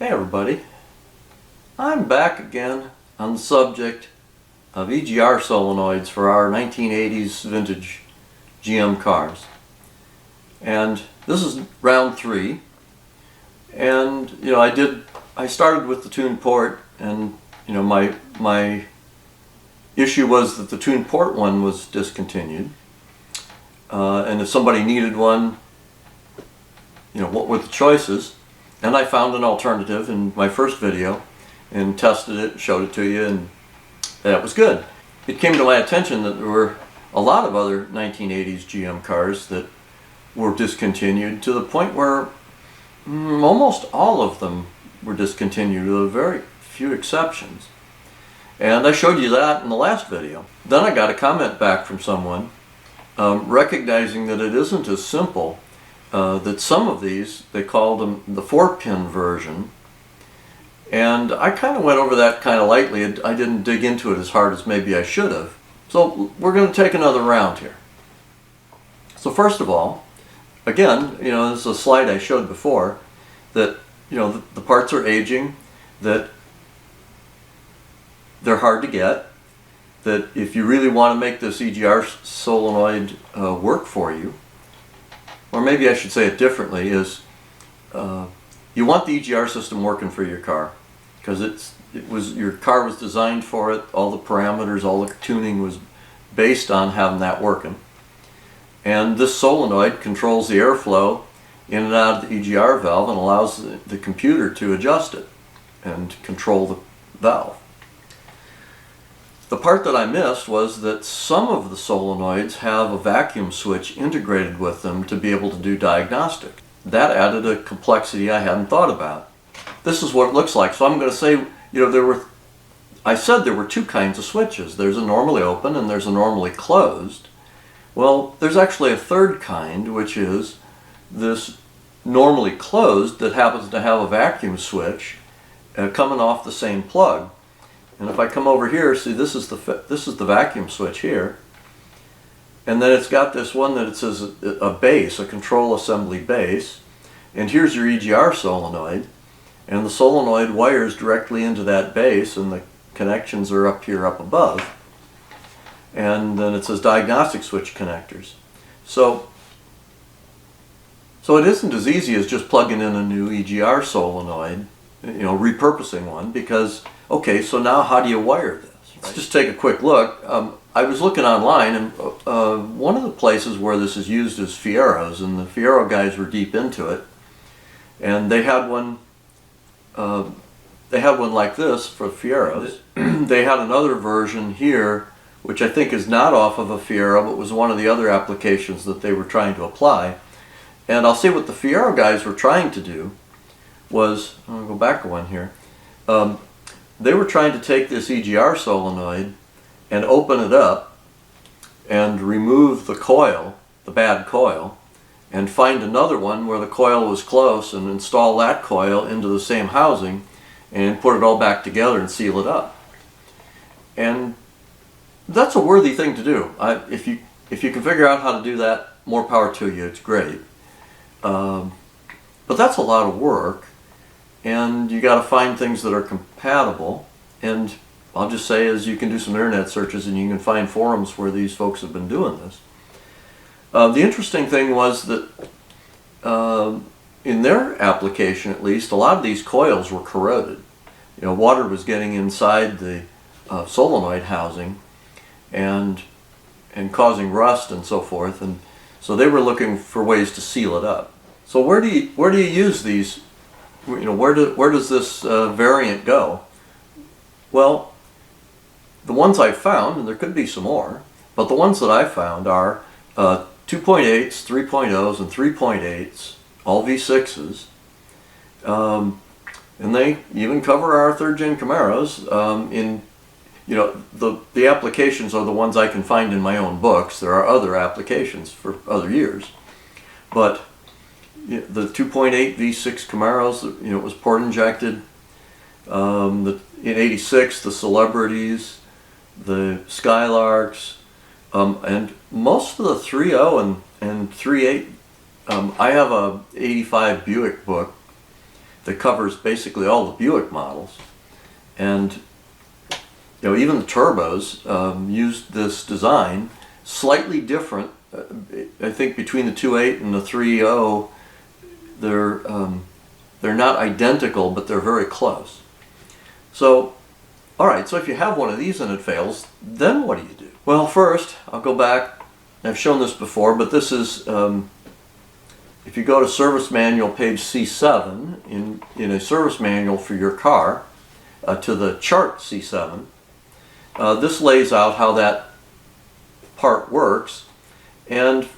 Hey everybody, I'm back again on the subject of EGR solenoids for our 1980s vintage GM cars. And this is round 3, and I started with the tune port, and my issue was that the tune port one was discontinued, and if somebody needed one, what were the choices? And I found an alternative in my first video and tested it, showed it to you, and that was good. It came to my attention that there were a lot of other 1980s GM cars that were discontinued, to the point where almost all of them were discontinued with a very few exceptions. And I showed you that in the last video. Then I got a comment back from someone recognizing that it isn't as simple. That some of these, they called them the 4-pin version, and I kind of went over that kind of lightly. I didn't dig into it as hard as maybe I should have. So we're going to take another round here. So first of all, again, this is a slide I showed before, that the parts are aging, that they're hard to get, that if you really want to make this EGR solenoid work for you, or maybe I should say it differently, is you want the EGR system working for your car, because your car was designed for it. All the parameters, all the tuning was based on having that working. And this solenoid controls the airflow in and out of the EGR valve and allows the computer to adjust it and control the valve. The part that I missed was that some of the solenoids have a vacuum switch integrated with them to be able to do diagnostics. That added a complexity I hadn't thought about. This is what it looks like. So I'm going to say, I said there were 2 kinds of switches. There's a normally open and there's a normally closed. Well, there's actually a third kind, which is this normally closed that happens to have a vacuum switch coming off the same plug. And if I come over here, see, this is the vacuum switch here, and then it's got this one that it says a base, a control assembly base, and here's your EGR solenoid, and the solenoid wires directly into that base, and the connections are up here up above, and then it says diagnostic switch connectors. So it isn't as easy as just plugging in a new EGR solenoid, repurposing one, because okay, so now how do you wire this? Let's just take a quick look. I was looking online, and one of the places where this is used is Fiero's, and the Fiero guys were deep into it, and they had one like this for Fiero's. They had another version here, which I think is not off of a Fiero, but was one of the other applications that they were trying to apply. And I'll say what the Fiero guys were trying to do was, I'll go back one here. They were trying to take this EGR solenoid and open it up and remove the coil, the bad coil, and find another one where the coil was close and install that coil into the same housing and put it all back together and seal it up. And that's a worthy thing to do. If you can figure out how to do that, more power to you, it's great. But that's a lot of work. And you got to find things that are compatible, and I'll just say is you can do some internet searches and you can find forums where these folks have been doing this. The interesting thing was that in their application, at least, a lot of these coils were corroded. Water was getting inside the solenoid housing and causing rust and so forth, and so they were looking for ways to seal it up. So where do you use these? Where does this variant go? Well, the ones I found, and there could be some more, but the ones that I found are 2.8s, 3.0s, and 3.8s, all V6s, and they even cover our 3rd Gen Camaros. The applications are the ones I can find in my own books. There are other applications for other years, but the 2.8 V6 Camaros, it was port injected. In '86, the Celebrities, the Skylarks, and most of the 3.0 and 3.8. I have a '85 Buick book, that covers basically all the Buick models. And even the turbos used this design, slightly different. I think between the 2.8 and the 3.0, they're not identical, but they're very close. So, all right, so if you have one of these and it fails, then what do you do? Well, first, I'll go back. I've shown this before, but this is, if you go to Service Manual page C7, in a service manual for your car, to the chart C7, this lays out how that part works. And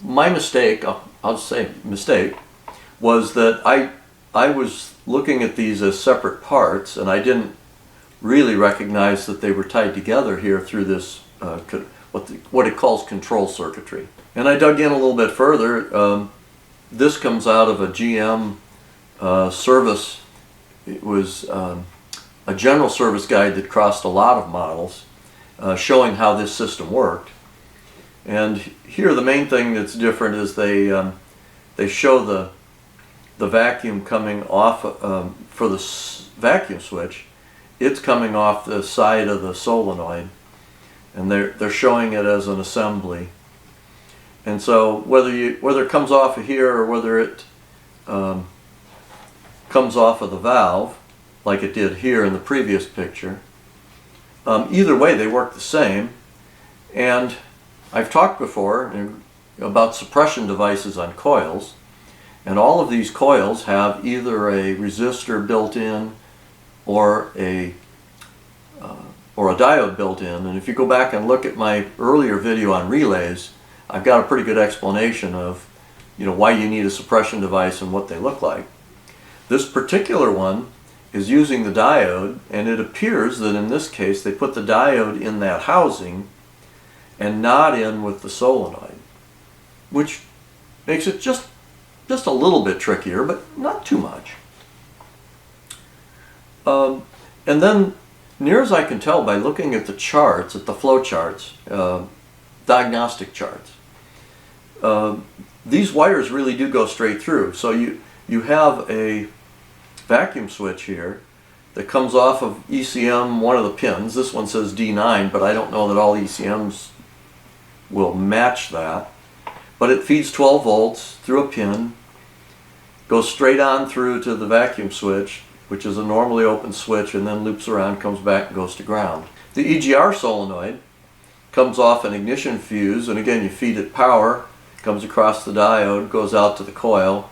my mistake, I'll say mistake, was that I was looking at these as separate parts, and I didn't really recognize that they were tied together here through this what it calls control circuitry. And I dug in a little bit further. This comes out of a GM service. It was a general service guide that crossed a lot of models, showing how this system worked. And here the main thing that's different is they show the vacuum coming off for the vacuum switch. It's coming off the side of the solenoid, and they're showing it as an assembly. And so whether it comes off of here or whether it comes off of the valve, like it did here in the previous picture, either way they work the same. And I've talked before about suppression devices on coils, and all of these coils have either a resistor built in or a diode built in. And if you go back and look at my earlier video on relays, I've got a pretty good explanation of why you need a suppression device and what they look like. This particular one is using the diode, and it appears that in this case they put the diode in that housing and not in with the solenoid, which makes it just a little bit trickier, but not too much. And then, near as I can tell by looking at the charts, at the flow charts, diagnostic charts, these wires really do go straight through. So you have a vacuum switch here that comes off of ECM, one of the pins. This one says D9, but I don't know that all ECMs will match that. But it feeds 12 volts through a pin, goes straight on through to the vacuum switch, which is a normally open switch, and then loops around, comes back, and goes to ground. The EGR solenoid comes off an ignition fuse, and again you feed it power, comes across the diode, goes out to the coil,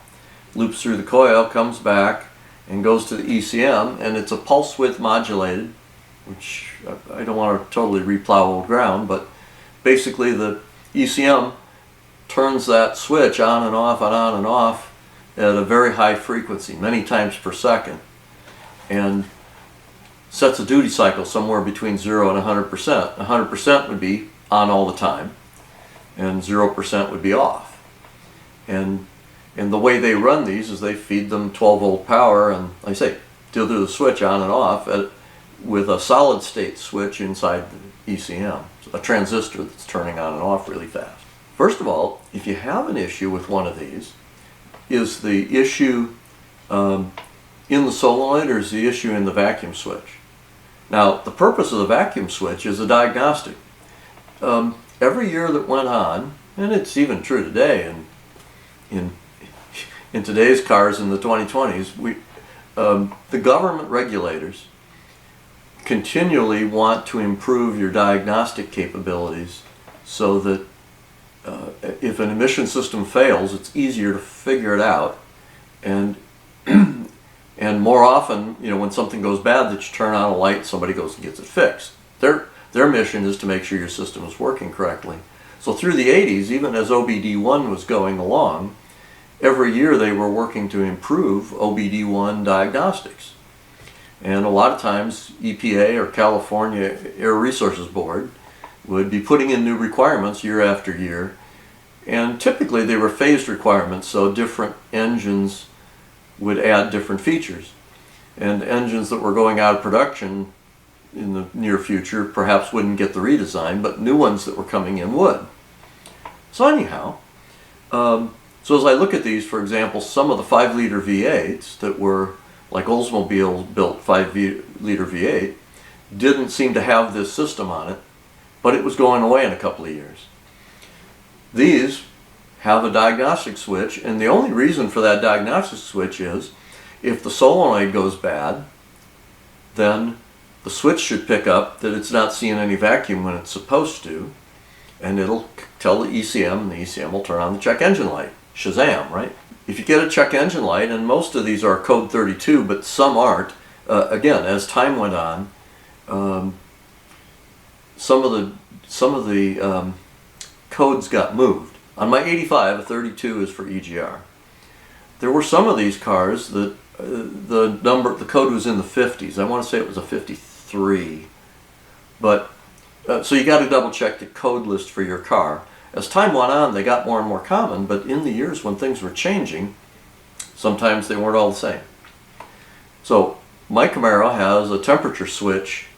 loops through the coil, comes back, and goes to the ECM, and it's a pulse width modulated, which I don't want to totally replow old ground, but basically the ECM turns that switch on and off and on and off at a very high frequency, many times per second, and sets a duty cycle somewhere between 0 and 100%. 100% would be on all the time, and 0% would be off. And the way they run these is they feed them 12 volt power, and like I say, do the switch on and off with a solid state switch inside the ECM, a transistor that's turning on and off really fast. First of all, if you have an issue with one of these, is the issue in the solenoid or is the issue in the vacuum switch? Now, the purpose of the vacuum switch is a diagnostic. Every year that went on, and it's even true today, in today's cars in the 2020s, the government regulators continually want to improve your diagnostic capabilities so that if an emission system fails, it's easier to figure it out, and more often, when something goes bad, that you turn on a light, somebody goes and gets it fixed. Their mission is to make sure your system is working correctly. So through the 80s, even as OBD1 was going along, every year they were working to improve OBD1 diagnostics. And a lot of times EPA or California Air Resources Board would be putting in new requirements year after year. And typically they were phased requirements, so different engines would add different features. And engines that were going out of production in the near future perhaps wouldn't get the redesign, but new ones that were coming in would. So anyhow, So as I look at these, for example, some of the 5-liter V8s that were like Oldsmobile built 5-liter V8 didn't seem to have this system on it, but it was going away in a couple of years. These have a diagnostic switch, and the only reason for that diagnostic switch is if the solenoid goes bad, then the switch should pick up that it's not seeing any vacuum when it's supposed to, and it'll tell the ECM, and the ECM will turn on the check engine light. Shazam, right? If you get a check engine light, and most of these are code 32, but some aren't, again, as time went on, some of the codes got moved. On my 85, a 32 is for EGR. There were some of these cars that the code was in the 50s. I want to say it was a 53. But so you got to double check the code list for your car. As time went on, they got more and more common, but in the years when things were changing, sometimes they weren't all the same. So my Camaro has a temperature switch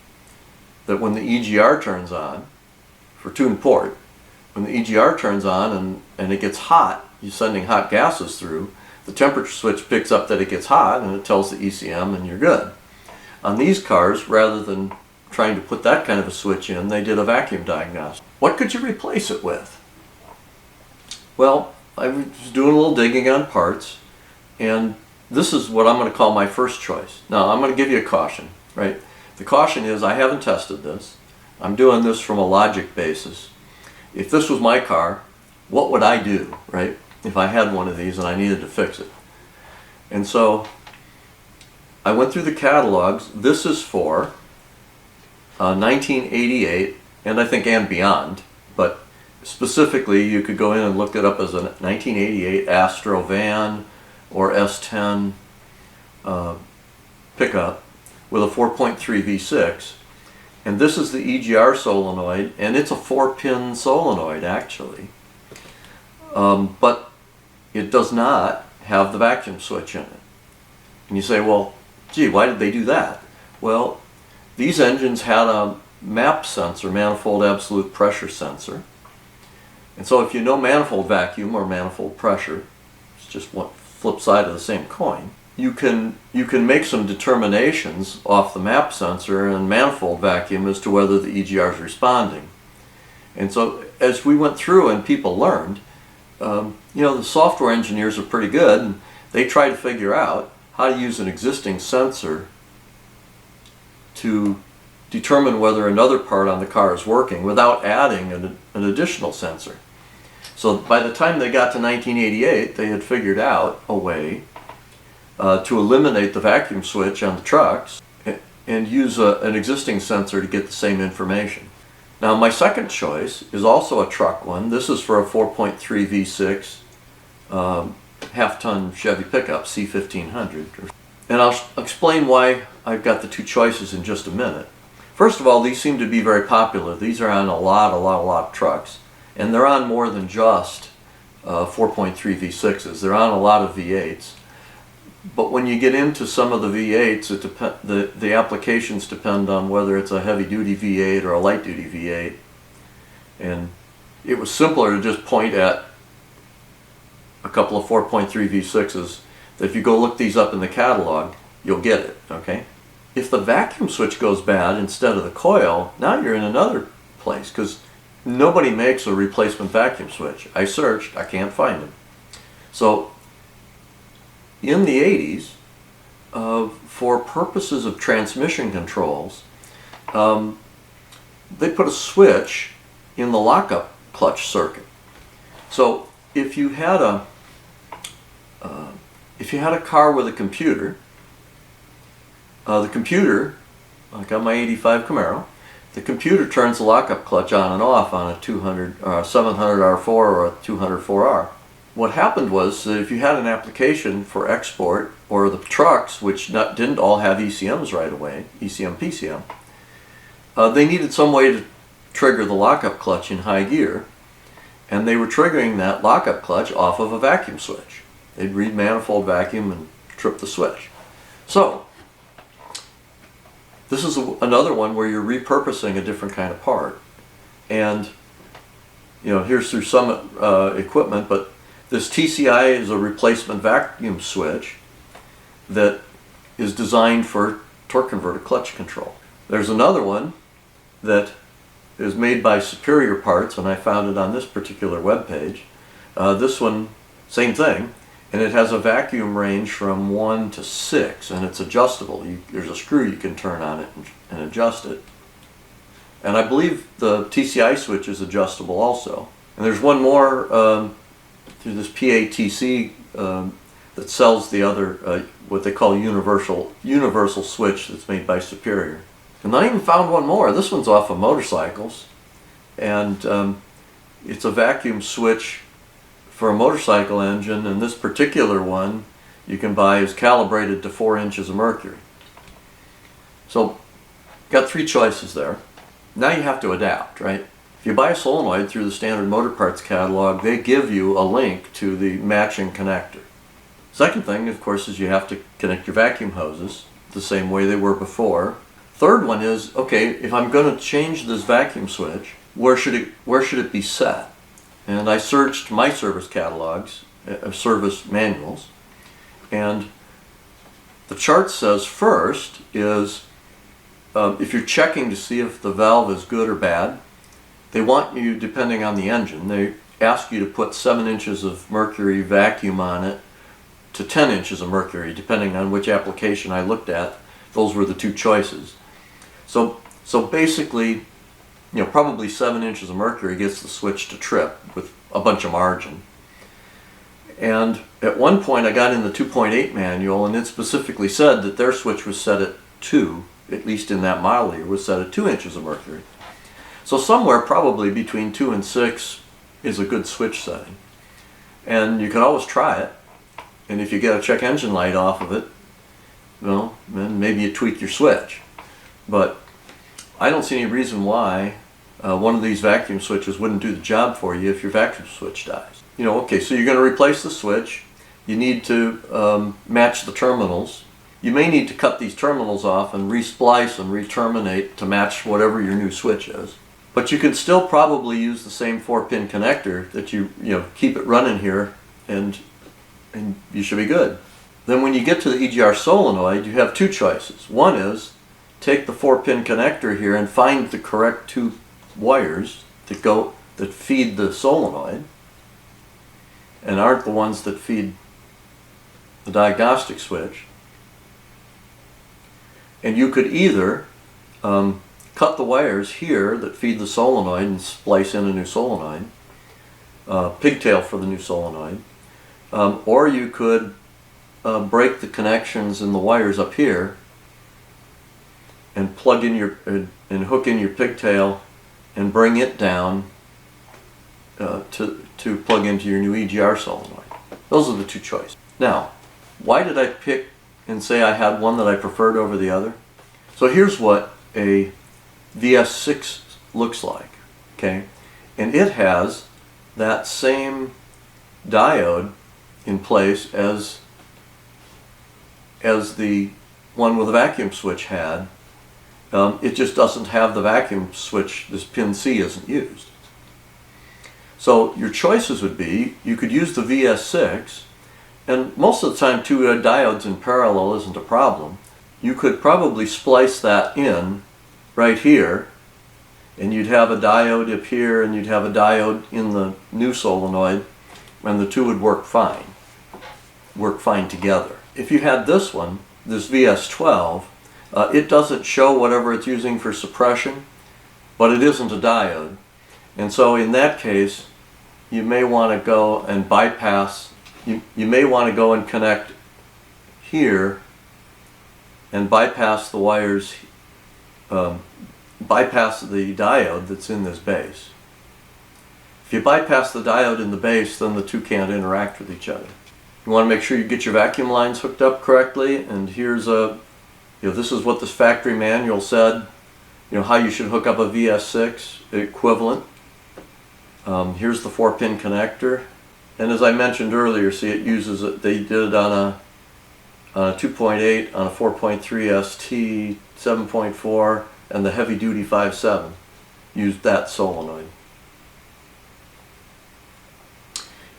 that when the EGR turns on, for tune port, when the EGR turns on and it gets hot, you're sending hot gases through, the temperature switch picks up that it gets hot and it tells the ECM and you're good. On these cars, rather than trying to put that kind of a switch in, they did a vacuum diagnostic. What could you replace it with? Well, I was doing a little digging on parts, and this is what I'm going to call my first choice. Now, I'm going to give you a caution, right? The caution is I haven't tested this. I'm doing this from a logic basis. If this was my car, what would I do, right? If I had one of these and I needed to fix it. And so I went through the catalogs. This is for 1988, and I think and beyond, but specifically you could go in and look it up as a 1988 Astro van or S10 pickup with a 4.3 V6. And this is the EGR solenoid, and it's a 4-pin solenoid actually. But it does not have the vacuum switch in it. And you say, well, gee, why did they do that? Well, these engines had a MAP sensor, manifold absolute pressure sensor. And so if you know manifold vacuum or manifold pressure, it's just one flip side of the same coin, you can make some determinations off the MAP sensor and manifold vacuum as to whether the EGR is responding. And so as we went through and people learned, the software engineers are pretty good, and they try to figure out how to use an existing sensor to determine whether another part on the car is working without adding an additional sensor. So by the time they got to 1988, they had figured out a way to eliminate the vacuum switch on the trucks and use an existing sensor to get the same information. Now my second choice is also a truck one. This is for a 4.3 V6 half-ton Chevy pickup, C1500. And I'll explain why I've got the two choices in just a minute. First of all, these seem to be very popular. These are on a lot of trucks. And they're on more than just 4.3 V6s. They're on a lot of V8s. But when you get into some of the V8s, the applications depend on whether it's a heavy-duty V8 or a light-duty V8. And it was simpler to just point at a couple of 4.3 V6s that if you go look these up in the catalog, you'll get it, okay? If the vacuum switch goes bad instead of the coil, now you're in another place, because nobody makes a replacement vacuum switch. I searched, I can't find them. So in the 80s, for purposes of transmission controls, they put a switch in the lockup clutch circuit. So if you had a car with a computer, like on my 85 Camaro, the computer turns the lockup clutch on and off on a 700R4 or a 204R. What happened was that if you had an application for export, or the trucks, which didn't all have ECMs right away, ECM, PCM, they needed some way to trigger the lockup clutch in high gear, and they were triggering that lockup clutch off of a vacuum switch. They'd read manifold vacuum and trip the switch. So this is another one where you're repurposing a different kind of part. And here's through some equipment, but This TCI is a replacement vacuum switch that is designed for torque converter clutch control. There's another one that is made by Superior Parts, and I found it on this particular web page. This one, same thing, and it has a vacuum range from 1 to 6, and it's adjustable. There's a screw you can turn on it and adjust it. And I believe the TCI switch is adjustable also. And there's one more through this PATC that sells the other, what they call universal switch that's made by Superior. And I even found one more. This one's off of motorcycles, and it's a vacuum switch for a motorcycle engine, and this particular one you can buy is calibrated to 4 inches of mercury. So, got 3 choices there. Now you have to adapt, right? If you buy a solenoid through the standard motor parts catalog, they give you a link to the matching connector. Second thing, of course, is you have to connect your vacuum hoses the same way they were before. Third one is, okay, if I'm going to change this vacuum switch, where should it be set? And I searched my service catalogs, service manuals, and the chart says first is if you're checking to see if the valve is good or bad, they want you, depending on the engine, they ask you to put 7 inches of mercury vacuum on it to 10 inches of mercury, depending on which application I looked at. Those were the 2 choices. So basically, probably 7 inches of mercury gets the switch to trip with a bunch of margin. And at one point I got in the 2.8 manual, and it specifically said that their switch was set at 2, at least in that model year, was set at 2 inches of mercury. So somewhere probably between 2 and 6 is a good switch setting. And you can always try it. And if you get a check engine light off of it, well, then maybe you tweak your switch. But I don't see any reason why one of these vacuum switches wouldn't do the job for you if your vacuum switch dies. Okay, so you're going to replace the switch. You need to match the terminals. You may need to cut these terminals off and resplice and re-terminate to match whatever your new switch is. But you can still probably use the same 4-pin connector that you keep it running here, and you should be good. Then when you get to the EGR solenoid, you have 2 choices. One is take the 4-pin connector here and find the correct 2 wires that feed the solenoid and aren't the ones that feed the diagnostic switch. And you could either cut the wires here that feed the solenoid and splice in a new solenoid, pigtail for the new solenoid, or you could break the connections in the wires up here and plug in and hook in your pigtail and bring it down to plug into your new EGR solenoid. Those are the 2 choices. Now, why did I pick and say I had one that I preferred over the other? So here's what a VS6 looks like, okay? And it has that same diode in place as the one with the vacuum switch had. It just doesn't have the vacuum switch. This pin C isn't used. So your choices would be, you could use the VS6, and most of the time 2 diodes in parallel isn't a problem. You could probably splice that in right here, and you'd have a diode up here and you'd have a diode in the new solenoid, and the 2 would work fine together. If you had this one, this VS12, it doesn't show whatever it's using for suppression, but it isn't a diode. And so in that case, you may want to go and bypass, you may want to go and connect here and bypass the wires, bypass the diode that's in this base. If you bypass the diode in the base, then the 2 can't interact with each other. You want to make sure you get your vacuum lines hooked up correctly, and here's this is what this factory manual said, how you should hook up a VS6 equivalent. Here's the 4-pin connector, and as I mentioned earlier, see, it uses it. They did it on a 2.8, on a 4.3 ST, 7.4, and the heavy duty 5.7 used that solenoid.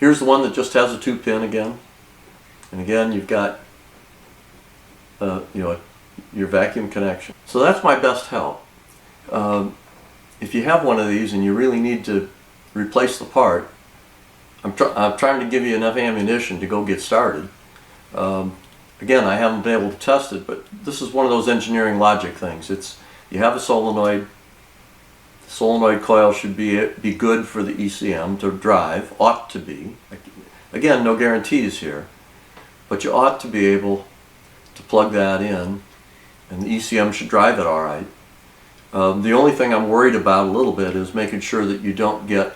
Here's the one that just has a 2-pin again. And again, you've got your vacuum connection. So that's my best help. If you have one of these and you really need to replace the part, I'm trying to give you enough ammunition to go get started. Again, I haven't been able to test it, but this is one of those engineering logic things. You have a solenoid. The solenoid coil should be good for the ECM to drive, ought to be. Again, no guarantees here, but you ought to be able to plug that in, and the ECM should drive it all right. The only thing I'm worried about a little bit is making sure that you don't get,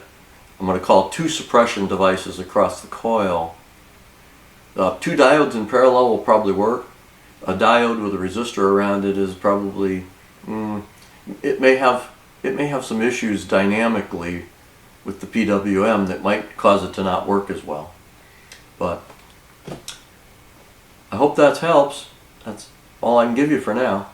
I'm going to call it, 2 suppression devices across the coil. 2 diodes in parallel will probably work. A diode with a resistor around it is probably, it may have some issues dynamically with the PWM that might cause it to not work as well. But I hope that helps. That's all I can give you for now.